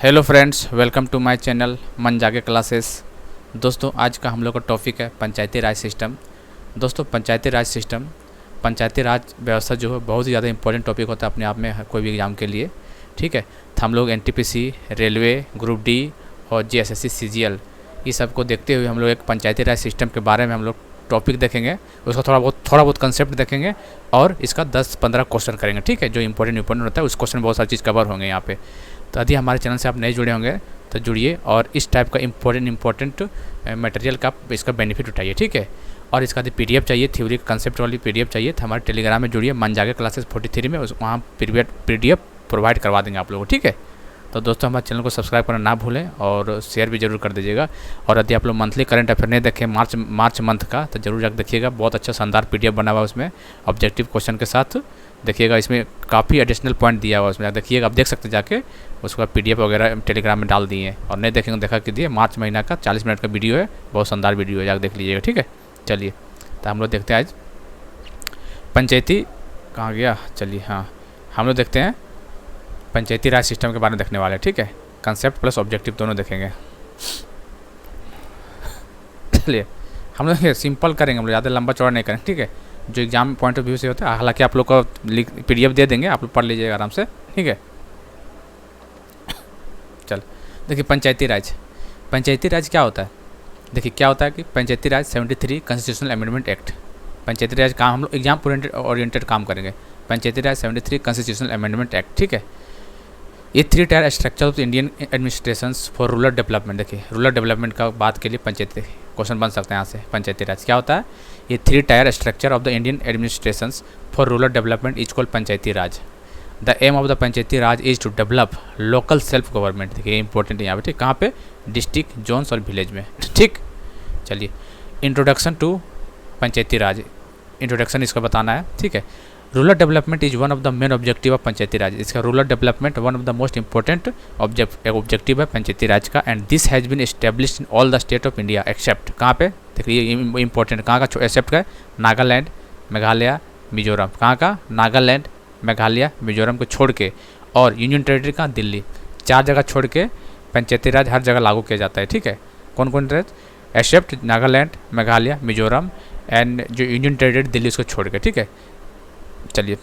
Hello friends, welcome to my channel मन जागे classes. दोस्तों, आज का हम लोग का टॉपिक है पंचायती राज सिस्टम। दोस्तों, पंचायती राज व्यवस्था जो है बहुत ही ज़्यादा इंपॉर्टेंट टॉपिक होता है अपने आप में कोई भी एग्ज़ाम के लिए। ठीक है, तो हम लोग एनटीपीसी, रेलवे, ग्रुप डी और जीएसएससी, सीजीएल ये सब को देखते हुए हम लोग एक पंचायती राज सिस्टम के बारे में हम लोग टॉपिक देखेंगे। उसका थोड़ा बहुत कंसेप्ट देखेंगे और इसका 10-15 क्वेश्चन करेंगे। ठीक है, जो इंपॉर्टेंट होता है उस क्वेश्चन बहुत सारी चीज़ कवर होंगे यहाँ पे। तो यदि हमारे चैनल से आप नहीं जुड़े होंगे तो जुड़िए और इस टाइप का इम्पोर्टेंट मटेरियल का इसका बेनिफिट उठाइए। ठीक है, और इसका यदि पीडीएफ चाहिए, थ्योरी कंसेप्ट वाली पीडीएफ चाहिए तो हमारे टेलीग्राम में जुड़िए, मन जागे क्लासेस 43 में वहाँ पीडीएफ प्रोवाइड करवा देंगे आप लोगों को। ठीक है, तो दोस्तों हमारे चैनल को सब्सक्राइब करना ना भूलें और शेयर भी जरूर कर दीजिएगा। और यदि आप लोग मंथली करंट अफेयर नहीं देखें मार्च मंथ का तो जरूर जाकर देखिएगा, बहुत अच्छा शानदार पीडीएफ बना हुआ है उसमें ऑब्जेक्टिव क्वेश्चन के साथ। देखिएगा, इसमें काफ़ी एडिशनल पॉइंट दिया हुआ है उसमें, देखिएगा, आप देख सकते हैं जाके उसका पीडीएफ वगैरह टेलीग्राम में डाल दिए हैं। और नहीं देखेंगे देखा कीजिए, मार्च महीना का 40 मिनट का वीडियो है, बहुत शानदार वीडियो है, जाकर देख लीजिएगा। ठीक है, चलिए तो हम लोग देखते हैं आज पंचायती कहाँ गया। चलिए हाँ, हम लोग देखते हैं पंचायती राज सिस्टम के बारे में देखने वाले हैं। ठीक है, कंसेप्ट प्लस ऑब्जेक्टिव दोनों देखेंगे। चलिए हम लोग सिंपल करेंगे, हम लोग ज़्यादा लंबा चौड़ा नहीं करेंगे। ठीक है, जो एग्जाम पॉइंट ऑफ व्यू से होता है, हालांकि आप लोग को पीडीएफ दे देंगे, आप लोग पढ़ लीजिएगा आराम से। ठीक है, चल देखिए पंचायती राज क्या होता है। देखिए क्या होता है कि पंचायती राज 73 कॉन्स्टिट्यूशनल अमेंडमेंट एक्ट। पंचायती राज काम हम लोग एग्जाम ओरिएंटेड काम करेंगे। पंचायती राज 73 कॉन्स्टिट्यूशनल अमेंडमेंट एक्ट। ठीक है, ये 3 tier structure of Indian administration for rural development. देखिए रूरल डेवलपमेंट का बात के लिए पंचायती क्वेश्चन बन सकते हैं यहाँ से। पंचायती राज क्या होता है, ये 3 tier structure of the Indian administration for rural development is called Panchayati Raj. The aim of the Panchayati Raj is to develop local self government. देखिए इंपॉर्टेंट है यहाँ पे। ठीक, कहाँ पे, डिस्ट्रिक्ट, जोन्स और विलेज में। ठीक, चलिए introduction to Panchayati raj, introduction इसका बताना है। ठीक है, rural development is one of the main objective of पंचायती राज। इसका rural development one of the most important objective है पंचायती राज का। And this has been established in all the state of India except, कहाँ पे, देखिए ये इंपॉर्टेंट, कहाँ का एक्सेप्ट का, नागालैंड, मेघालय, मिजोरम। कहाँ का, नागालैंड, मेघालय, मिजोरम को छोड़ के, और यूनियन टेरिटरी का दिल्ली। 4 जगह छोड़ के पंचायती राज हर जगह लागू किया जाता है। ठीक है, कौन कौन राज्य, एक्सेप्ट नागालैंड, मेघालय, मिजोरम एंड जो यूनियन टेरिटरी दिल्ली उसको छोड़ के। ठीक है, चलिए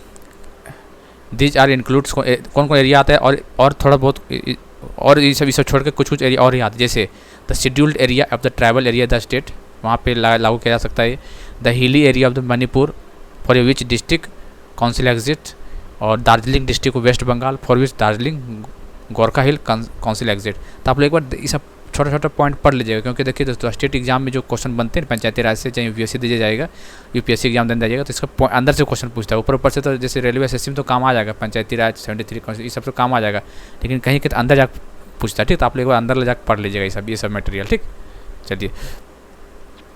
दिज आर इंक्लूड्स, कौन कौन एरिया आता है और थोड़ा बहुत और ये सब छोड़ के कुछ एरिया और ही आता है, जैसे the scheduled area of the tribal area the state, वहाँ पे लागू किया जा सकता है। The hilly area of the Manipur for which district council exist, और Darjeeling district of West Bengal for which Darjeeling Gorkha hill council exist. तो आप लोग एक बार ये सब छोटा छोटा पॉइंट पढ़ लीजिएगा, क्योंकि देखिए दोस्तों स्टेट एग्जाम में जो क्वेश्चन बनते हैं पंचायती राज से, चाहे यूपीएससी दिया जाएगा, यूपीएससी एग्जाम देने जाइएगा तो इसका अंदर से क्वेश्चन पूछता है। ऊपर से तो जैसे रेलवे एसएससी में तो काम आ जाएगा, पंचायती राज 73 ये सब तो काम आ जाएगा, लेकिन कहीं के अंदर जाकर पूछता है। ठीक, तो आप लोग एक बार अंदर ले जाकर पढ़ लीजिएगा ये सब मटेरियल। ठीक, चलिए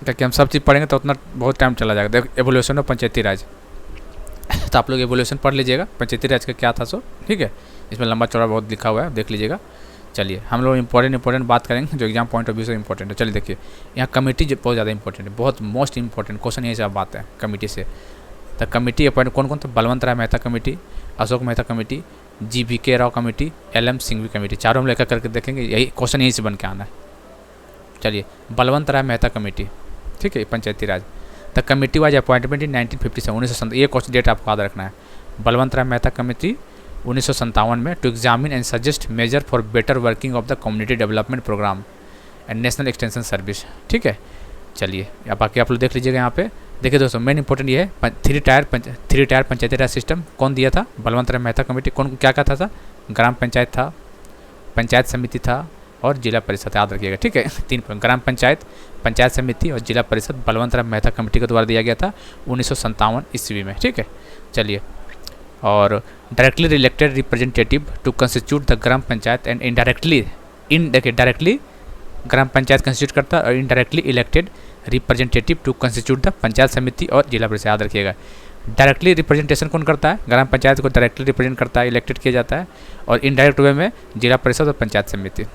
ताकि हम सब चीज़ पढ़ेंगे तो उतना बहुत टाइम चला जाएगा। देखो एवोल्यूशन ऑफ पंचायती राज, तो आप लोग एवोल्यूशन पढ़ लीजिएगा पंचायती राज का क्या था सो। ठीक है, इसमें लंबा चौड़ा बहुत लिखा हुआ है, देख लीजिएगा। चलिए हम लोग इंपॉर्टेंट बात करेंगे जो एग्जाम पॉइंट ऑफ व्यू से इंपॉर्टेंट है। चलिए देखिए, यहाँ कमेटी बहुत ज़्यादा इंपॉर्टेंट है, बहुत मोस्ट इंपॉर्टेंट क्वेश्चन यही सब बात है कमेटी से। तो कमेटी अपॉइंट कौन कौन, तो Balwant Rai Mehta committee, Ashok Mehta committee, GVK Rao committee, LM Singhvi committee, चारों हम लेकर करके देखेंगे, यही क्वेश्चन यहीं से बन के आना है। चलिए बलवंत राय मेहता कमेटी, ठीक है, पंचायती राज। The committee was appointment in 1957, 1957, ये क्वेश्चन डेट आपको याद रखना है। बलवंत राय मेहता कमेटी 1957 में, to examine and suggest measure for better working of the community development programme and national extension service. ठीक है, चलिए या बाकी आप लोग देख लीजिएगा। यहाँ पे देखिए दोस्तों मेन इंपॉर्टेंट ये है 3 टायर पंचायती राज सिस्टम कौन दिया था, बलवंत राय मेहता कमेटी। कौन क्या कहता था, ग्राम पंचायत था, पंचायत समिति था और जिला परिषद, याद रखिएगा। ठीक है, 3 ग्राम पंचायत, पंचायत समिति और जिला परिषद बलवंत राय मेहता कमेटी के द्वारा दिया गया था 1957 ईस्वी में। ठीक है, चलिए, और directly elected representative to constitute the gram panchayat and directly gram panchayat constitute करता है और indirectly elected representative to constitute the panchayat samiti और जिला परिषद, याद रखिएगा। डायरेक्टली रिप्रेजेंटेशन कौन करता है, ग्राम पंचायत को डायरेक्टली रिप्रेजेंट करता है, इलेक्टेड किया जाता है, और इनडायरेक्ट वे में जिला परिषद और panchayat samiti.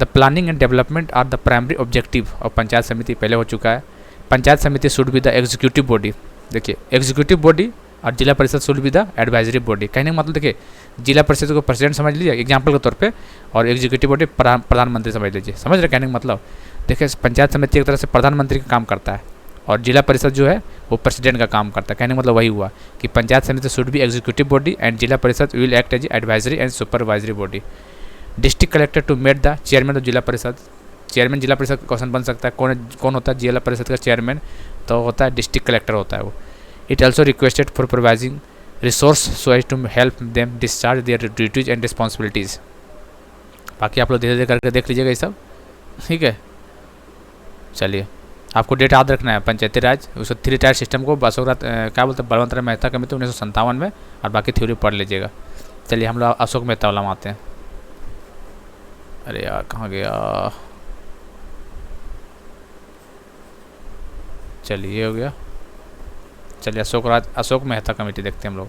The planning and development are the primary objective of panchayat samiti, पहले हो चुका है। Panchayat samiti should be the executive body. देखिए एग्जीक्यूटिव बॉडी और जिला परिषद should be the advisory body. कहने का मतलब देखिए, जिला परिषद को प्रेसिडेंट समझ लीजिए एग्जाम्पल के तौर पे, और एग्जीक्यूटिव बॉडी प्रधानमंत्री समझ लीजिए। समझ रहे कहने का मतलब? देखिए पंचायत समिति एक तरह से प्रधानमंत्री का काम करता है और जिला परिषद जो है वो प्रेसिडेंट का काम करता है। कहने का मतलब वही हुआ कि panchayat samiti should be executive body and zila parishad will act as advisory and supervisory body. District collector to mate the chairman of zila parishad. Chairman जिला परिषद का क्वेश्चन बन सकता है, कौन होता है जिला परिषद का चेयरमैन? तो होता है डिस्ट्रिक्ट कलेक्टर होता है वो। It also requested for providing resource so as to help them discharge their duties and responsibilities. बाकी आप लोग धीरे धीरे करके देख लीजिएगा ये सब, ठीक है। चलिए, आपको डेट याद रखना है। पंचायती राज उसको 3 टायर सिस्टम को क्या बोलते हैं, बलवंत राय मेहता कमेटी 1957 में, और बाकी थ्योरी पढ़ लीजिएगा। चलिए हम लोग अशोक मेहता वाला में आते हैं। अरे यार कहाँ गया? चलिए ये हो गया। चलिए अशोक मेहता कमेटी देखते हैं हम लोग।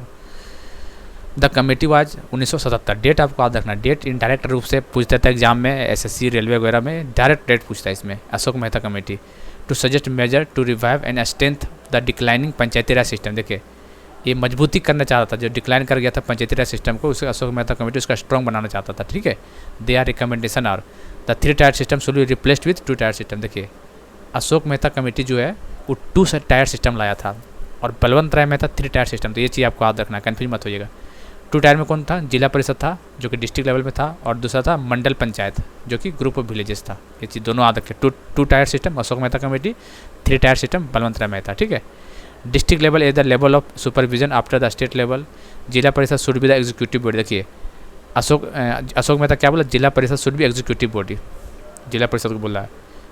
The committee was 1977। डेट आपको याद रखना। डेट इनडायरेक्ट रूप से पूछता था एग्जाम में, एसएससी रेलवे वगैरह में डायरेक्ट डेट पूछता है इसमें। Ashok Mehta committee to suggest measure to revive and strength the declining Panchayati Raj system. देखिए ये मजबूती करना चाहता था, जो डिक्लाइन कर गया था पंचायती राज सिस्टम को, उसे अशोक मेहता कमेटी उसका स्ट्रॉन्ग बनाना चाहता था, ठीक है। They are recommendation are the 3 tier system should be replaced with 2 tier system. देखिए अशोक मेहता कमेटी जो है वो 2 टायर सिस्टम लाया था और बलवंत राय मेहता 3 टायर सिस्टम। तो ये चीज़ आपको याद रखना है, कन्फ्यूज मत होइएगा। 2 टायर में कौन था? जिला परिषद था जो कि डिस्ट्रिक्ट लेवल में था, और दूसरा था मंडल पंचायत जो कि ग्रुप ऑफ विलेजेस था। ये चीज़ दोनों याद रखें। 2 tier system Ashok Mehta committee, 3 tier system Balwant Rai Mehta, ठीक है। District level is the level of supervision after the state level. Zila परिषद should be the executive body. देखिए अशोक मेहता क्या बोला? जिला परिषद शुड बी एग्जीक्यूटिव बॉडी, जिला परिषद को बोला है।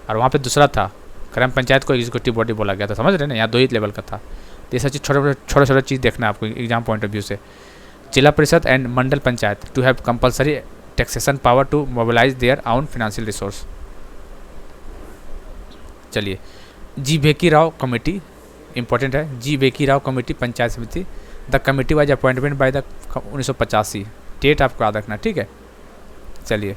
और वहाँ पे दूसरा था ग्राम पंचायत को एग्जीक्यूटिव बॉडी बोला गया था। समझ रहे ना, यहाँ 2 ही लेवल का था। ये सब चीज़ छोटा चीज़ देखना है आपको एग्जाम पॉइंट ऑफ व्यू से। Zila Parishad and Mandal panchayat to have compulsory taxation power to mobilise their own financial resource. चलिए, G V K Rao committee important है। G V K Rao committee panchayat samiti. The committee was appointment by the 1985। Date आपको याद रखना, ठीक है। चलिए,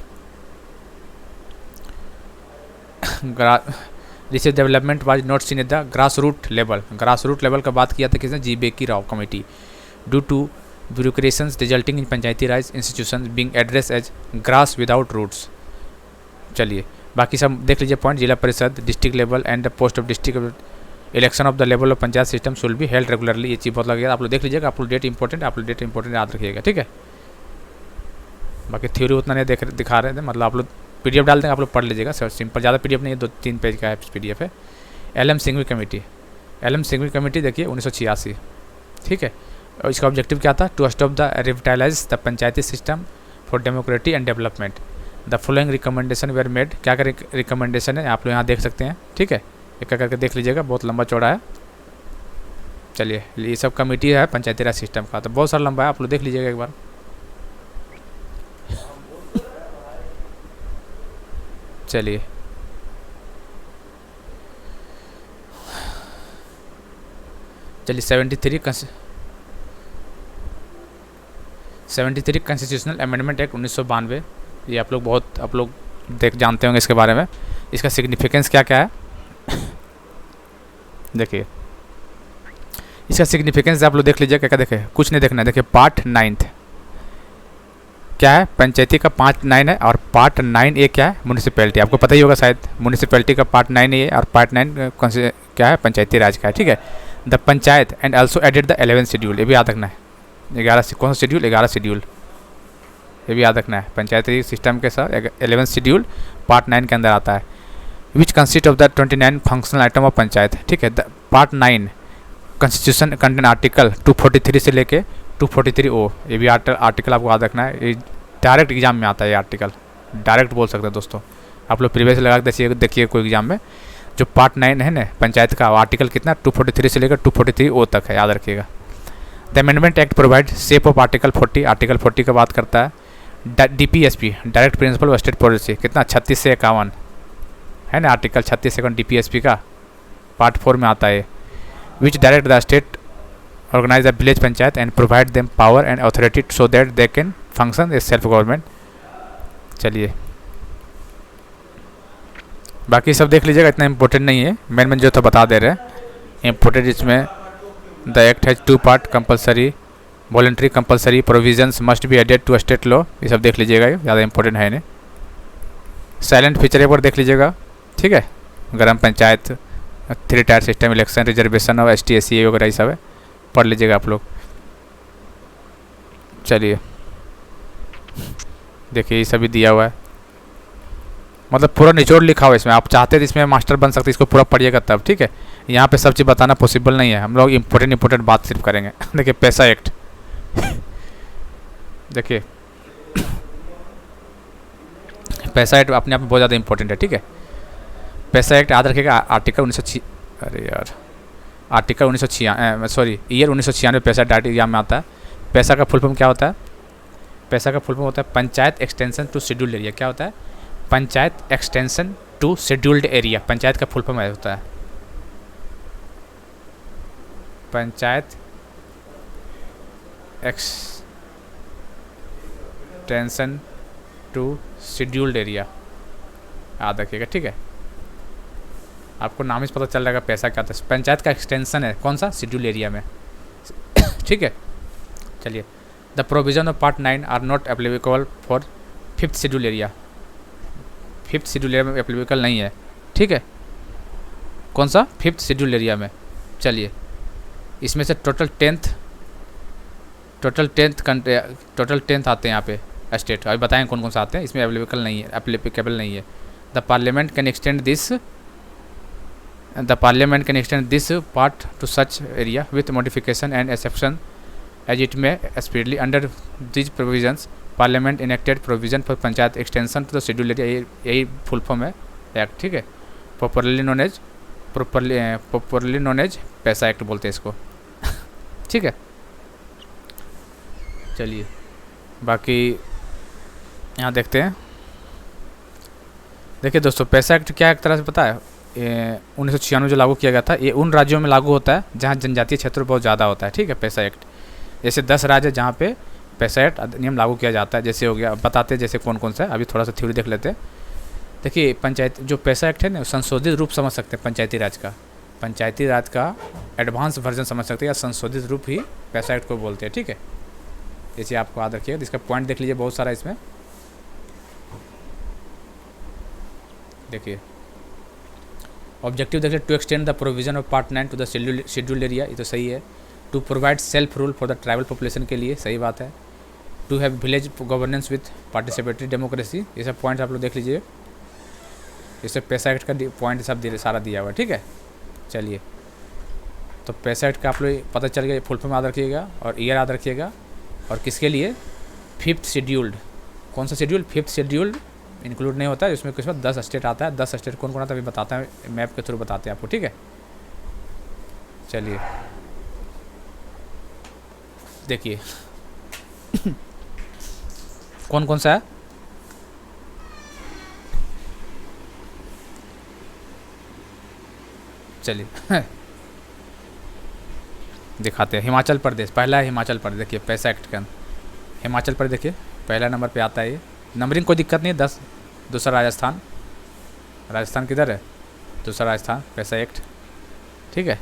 research development was not seen at the grass root level. Grass root level का बात किया था किसने? G V K Rao committee. Due to ब्यूरोक्रेशंस resulting in Panchayati Raj institution being address as grass without roots. चलिए बाकी सब देख लीजिए point. Zila parishad, district level and the post of district election of the level of panchayat system should be held regularly. ये चीज़ बहुत लगेगा, आप लोग देख लीजिएगा। आप लोग डेट इंपॉर्टेंट याद रखिएगा, ठीक है। बाकी थ्योरी उतना नहीं दिखा रहे थे, मतलब आप लोग PDF डाल देंगे, आप लोग पढ़ लीजिएगा। सिंपल, ज़्यादा PDF नहीं है, 2-3 पेज का है PDF है। LM Singhvi committee. LM Singhvi committee देखिए 1986, ठीक है। और इसका ऑब्जेक्टिव क्या था? To stop the revitalise the panchayati system for democracy and development. The following recommendation were made. क्या क्या रिकमेंडेशन है आप लोग यहाँ देख सकते हैं, ठीक है। एक करके देख लीजिएगा, बहुत लंबा चौड़ा है। चलिए, ये सब कमेटी है पंचायती राज सिस्टम का, तो बहुत सारा लंबा है, आप लोग देख लीजिएगा एक बार। चलिए, चलिए 73 कॉन्स्टिट्यूशनल अमेंडमेंट एक्ट 1992। ये आप लोग जानते होंगे इसके बारे में। इसका सिग्निफिकेंस क्या क्या है देखिए, इसका सिग्निफिकेंस आप लोग देख लीजिए। क्या क्या देखें, कुछ नहीं देखना है। देखिए पार्ट 9 क्या है? पंचायती का पार्ट 9 है, और पार्ट 9A क्या है? म्यूनिसिपैलिटी। आपको पता ही होगा शायद, म्यूनिसिपैलिटी का पार्ट 9A है, और पार्ट 9 क्या है? पंचायती राज का है, ठीक है। The panchayat and also added the 11th schedule. ये भी याद रखना है। 11 कौन सा शेड्यूल? 11 शेड्यूल, ये भी याद रखना है। पंचायती सिस्टम के साथ 11th शेड्यूल पार्ट 9 के अंदर आता है। Which consist of the 29 functional item of panchayat, ठीक है। पार्ट 9 कॉन्स्टिट्यूशन कंटेन आर्टिकल 243 से लेके 243O। ये भी आर्टिकल आपको याद रखना है। ये डायरेक्ट एग्जाम में आता है, ये आर्टिकल डायरेक्ट बोल सकते हैं दोस्तों। आप लोग प्रीवियस लगा के देखिए कोई एग्जाम में। जो पार्ट 9 है ना पंचायत का, आर्टिकल कितना? 243 से लेकर 243O तक है, याद रखिएगा। The amendment act provide shape of article 40। Article 40 का बात करता है। DPSP direct principle of state policy, कितना? 36 से 51 है ना। आर्टिकल 36 से 51 DPSP का पार्ट 4 में आता है। Which direct the state organize the village panchayat and provide them power and authority so that they can function as self government। चलिए बाकी सब देख लीजिएगा, इतना इम्पोर्टेंट नहीं है। मेन जो तो बता दे रहे हैं। इम्पोर्टेंट इसमें the act has 2 part, compulsory, voluntary, compulsory provisions must be added to state law. ये सब देख लीजिएगा, ये ज़्यादा इंपॉर्टेंट है नहीं। साइलेंट फीचर एक बार देख लीजिएगा, ठीक है। ग्राम panchayat, 3 tier system, election, reservation और ST SC वगैरह ये सब है, पढ़ लीजिएगा आप लोग। चलिए देखिए, ये सभी दिया हुआ है, मतलब पूरा निचोड़ लिखा हुआ है इसमें। आप चाहते तो इसमें मास्टर बन सकते, इसको पूरा पढ़िएगा तब, ठीक है। यहाँ पे सब चीज़ बताना पॉसिबल नहीं है, हम लोग इंपॉर्टेंट बात सिर्फ करेंगे। देखिए पैसा एक्ट, देखिए पैसा एक्ट अपने आप में बहुत ज़्यादा इंपॉर्टेंट है, ठीक है। पैसा एक्ट याद रखिएगा, आर्टिकल 1996, अरे यार आर्टिकल 1996, सॉरी ईयर 1996 पैसा एक्ट एग्जाम में आता है। पैसा का फुल फॉर्म क्या होता है? पैसा का फुल फॉर्म होता है panchayat extension to scheduled area. क्या होता है? Panchayat extension to scheduled area. Panchayat का फुल फॉर्म होता है panchayat extension to scheduled area, याद रखिएगा, ठीक है। आपको नाम ही पता चल जाएगा पैसा क्या था। पंचायत का एक्सटेंशन है कौन सा? शेड्यूल एरिया में, ठीक है। चलिए, the provision of part 9 are not applicable for 5th schedule area. 5th schedule area में एप्लीकेबल नहीं है, ठीक है। कौन सा? 5th शेड्यूल एरिया में। चलिए, इसमें से टोटल 10th आते हैं यहाँ पे स्टेट। अभी बताएं कौन कौन से आते हैं, इसमें एप्लीकेबल नहीं है। The parliament can extend this part to such area with modification and exception as it may specify under these provisions. Parliament enacted provision for panchayat extension to the schedule area, यही फुल फॉर्म है act, ठीक है। Properly known as PESA act बोलते हैं इसको, ठीक है। चलिए बाकी यहाँ देखते हैं। देखिए दोस्तों, पैसा एक्ट क्या एक तरह से पता है, 1996 जो लागू किया गया था, ये उन राज्यों में लागू होता है जहाँ जनजातीय क्षेत्र बहुत ज़्यादा होता है, ठीक है। पैसा एक्ट जैसे 10 राज्य जहाँ पे पैसा एक्ट अधिनियम लागू किया जाता है, जैसे हो गया, बताते हैं जैसे कौन कौन सा है। अभी थोड़ा सा थ्योरी देख लेते हैं। देखिए पंचायत जो पैसा एक्ट है ना, संशोधित रूप समझ सकते हैं पंचायती राज का एडवांस वर्जन समझ सकते हैं, या संशोधित रूप ही पैसा एक्ट को बोलते हैं, ठीक है। जैसे आपको याद रखिएगा, इसका पॉइंट देख लीजिए, बहुत सारा इसमें। देखिए ऑब्जेक्टिव देखिए, to extend the provision of part 9 to the scheduled area, ये तो सही है। To provide self rule for the tribal population के लिए, सही बात है। To have village governance with participatory democracy, ये सब पॉइंट्स आप लोग देख लीजिए। इससे पैसा एक्ट का पॉइंट सब सारा दिया हुआ है, ठीक है। चलिए, तो पैसा एक्ट का आप लोग पता चल गया, फुल फॉर्म याद रखिएगा और ईयर याद रखिएगा। और किसके लिए? 5th scheduled. कौन सा शेड्यूल? 5th शेड्यूल्ड इंक्लूड नहीं होता है इसमें, किस 10 स्टेट आता है। 10 स्टेट कौन कौन आता है अभी बताते हैं, मैप के थ्रू बताते हैं आपको, ठीक है। चलिए देखिए कौन कौन सा है। चलिए दिखाते हैं। हिमाचल प्रदेश पहला है, हिमाचल प्रदेश। देखिए पैसा एक्ट का हिमाचल प्रदेश, देखिए पहला नंबर पे आता है ये। नंबरिंग कोई दिक्कत नहीं है, 10। दूसरा राजस्थान किधर है? दूसरा राजस्थान, पैसा एक्ट, ठीक है।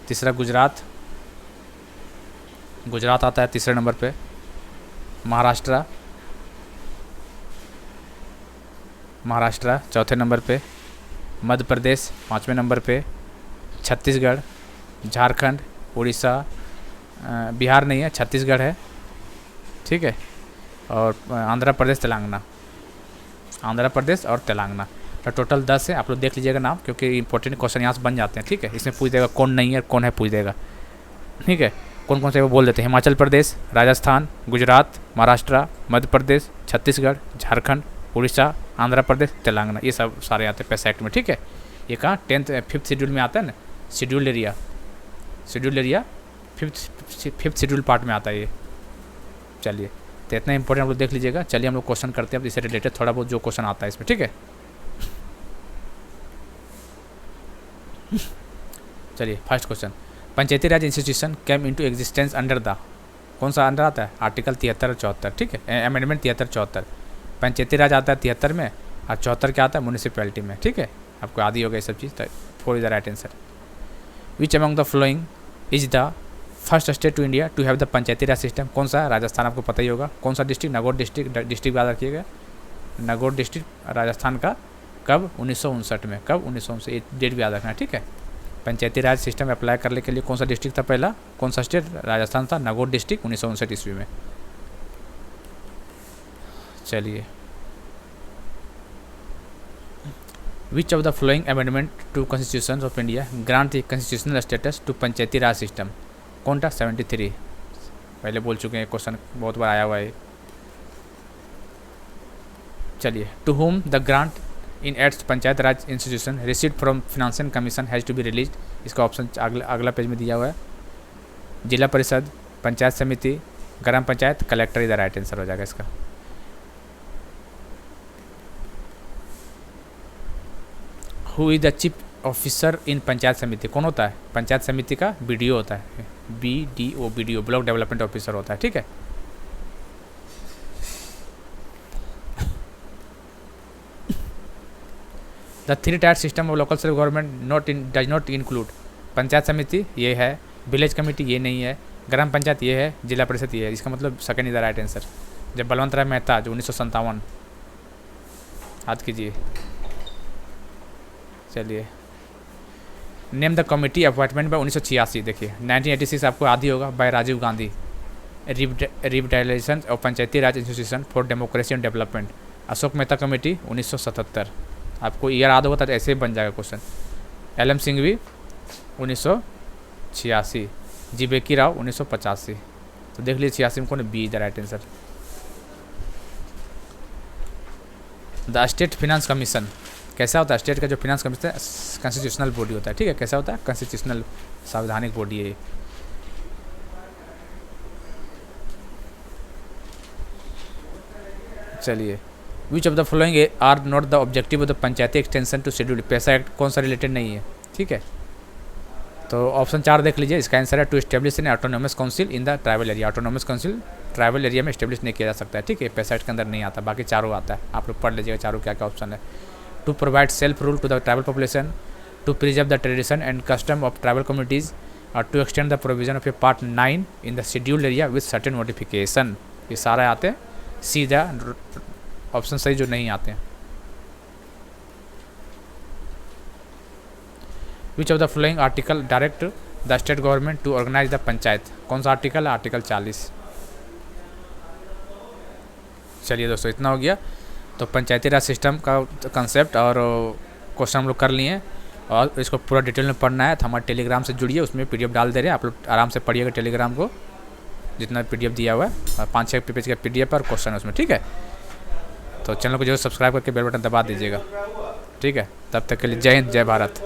तीसरा गुजरात आता है तीसरे नंबर पे। महाराष्ट्र चौथे नंबर पे। मध्य प्रदेश 5वें नंबर पे। छत्तीसगढ़, झारखंड, उड़ीसा, बिहार नहीं है, छत्तीसगढ़ है, ठीक है। और आंध्र प्रदेश और तेलंगाना। तो टोटल 10 है। आप लोग देख लीजिएगा नाम, क्योंकि इंपॉर्टेंट क्वेश्चन यहाँ से बन जाते हैं, ठीक है। इसमें पूछ देगा कौन नहीं है कौन है, पूछ देगा, ठीक है। कौन कौन से वो बोल देते हैं? हिमाचल प्रदेश, राजस्थान, गुजरात, महाराष्ट्र, मध्य प्रदेश, छत्तीसगढ़, झारखंड, उड़ीसा, आंध्र प्रदेश, तेलंगाना, ये सब सारे आते हैं पैसा एक्ट में, ठीक है। ये कहाँ 5th शेड्यूल में आता है ना, scheduled area 5th schedule part में आता है ये। चलिए, तो इतना इंपॉर्टेंट आप लोग देख लीजिएगा। चलिए हम लोग क्वेश्चन करते हैं अब इससे रिलेटेड थोड़ा बहुत जो क्वेश्चन आता है इसमें, ठीक है। चलिए first question, Panchayati Raj institution came into existence under the, कौन सा अंडर आता है? आर्टिकल 73 और 74, ठीक है। अमेंडमेंट 73-74। पंचायती राज आता है 73 में, और 74 क्या आता है? म्यूनिसिपैलिटी में, ठीक है। आपको आदि हो गया ये सब चीज़, तो 4 is the right answer. Which among the following is the first state to India to have the Panchayati Raj system. कौन सा है? राजस्थान, आपको पता ही होगा। कौन सा डिस्ट्रिक्ट? नागौर डिस्ट्रिक्ट। डिस्ट्रिक्ट याद रखिएगा, नागौर डिस्ट्रिक्ट राजस्थान का। कब? 1959 में। कब? 1959, डेट भी याद रखना, ठीक है। पंचायती राज सिस्टम अप्लाई करने के लिए कौन सा डिस्ट्रिक्ट था पहला? कौन सा स्टेट? राजस्थान था, नागौर डिस्ट्रिक्ट, 1959 ईस्वी में। चलिए, which of the following amendment to constitution of India grant the constitutional status to Panchayati Raj system? कौन था? 73। पहले बोल चुके हैं, क्वेश्चन बहुत बार आया हुआ है। चलिए, to whom the grant in aids panchayat raj institution received from financial commission has to be release. इसका ऑप्शन अगला पेज में दिया हुआ है। जिला परिषद, पंचायत समिति, ग्राम पंचायत, कलेक्टर इधर राइट आंसर हो जाएगा इसका। Who is the chief officer in panchayat samiti? कौन होता है? पंचायत समिति का BDO होता है। BDO ब्लॉक डेवलपमेंट ऑफिसर होता है, ठीक है। The 3 tier system of local self government does not include. Panchayat समिति ये है, विलेज कमेटी ये नहीं है, ग्राम पंचायत ये है, जिला परिषद ये है। इसका मतलब second is the right answer. जब बलवंत राय मेहता जो 1957, याद कीजिए। चलिए, name the committee appointment by 1986। देखिए 1986 आपको आदि होगा, by Rajiv Gandhi. Revitalisation of Panchayati Raj institution for democracy and development, Ashok Mehta committee 1977। आपको ईयर याद होगा तो ऐसे ही बन जाएगा क्वेश्चन। LM सिंघवी 1986, जी बेकी राव 1985। तो देख लीजिए 86 में कौन है? Be the right answer. The state finance commission कैसा होता है? स्टेट का जो फिनेंस कमीशन कॉन्स्टिट्यूशनल बॉडी होता है, ठीक है। कैसा होता है? कॉन्स्टिट्यूशनल संवैधानिक बॉडी है। चलिए, which of the following are not the objective of the Panchayati extension to schedule? PESA act कौन सा रिलेटेड नहीं है, ठीक है। तो ऑप्शन 4 देख लीजिए, इसका आंसर है to establish an autonomous council in the tribal area. Autonomous council tribal area में एस्टेब्लिश नहीं किया जा सकता है, ठीक है। पैसा एक्ट के अंदर नहीं आता, बाकी चारों आता है। आप लोग पढ़ लीजिएगा चारों क्या क्या ऑप्शन है। To provide self rule to the tribal population, to preserve the tradition and custom of tribal communities, और to extend the provision of a part 9 in the scheduled area with certain modification. ये सारे आते हैं। सीधा option सही जो नहीं आते हैं। Which of the following article direct the state government to organise the panchayat? कौन सा आर्टिकल है? आर्टिकल 40। चलिए दोस्तों, इतना हो गया। तो पंचायती राज सिस्टम का कंसेप्ट और क्वेश्चन हम लोग कर लिए हैं, और इसको पूरा डिटेल में पढ़ना है तो हमारे टेलीग्राम से जुड़िए। उसमें PDF डाल दे रहे हैं, आप लोग आराम से पढ़िएगा टेलीग्राम को, जितना PDF दिया हुआ है। 5-6 पेज का PDF पर क्वेश्चन है उसमें, ठीक है। तो चैनल को जो सब्सक्राइब करके बेल बटन दबा दीजिएगा, ठीक है। तब तक के लिए जय हिंद, जय भारत।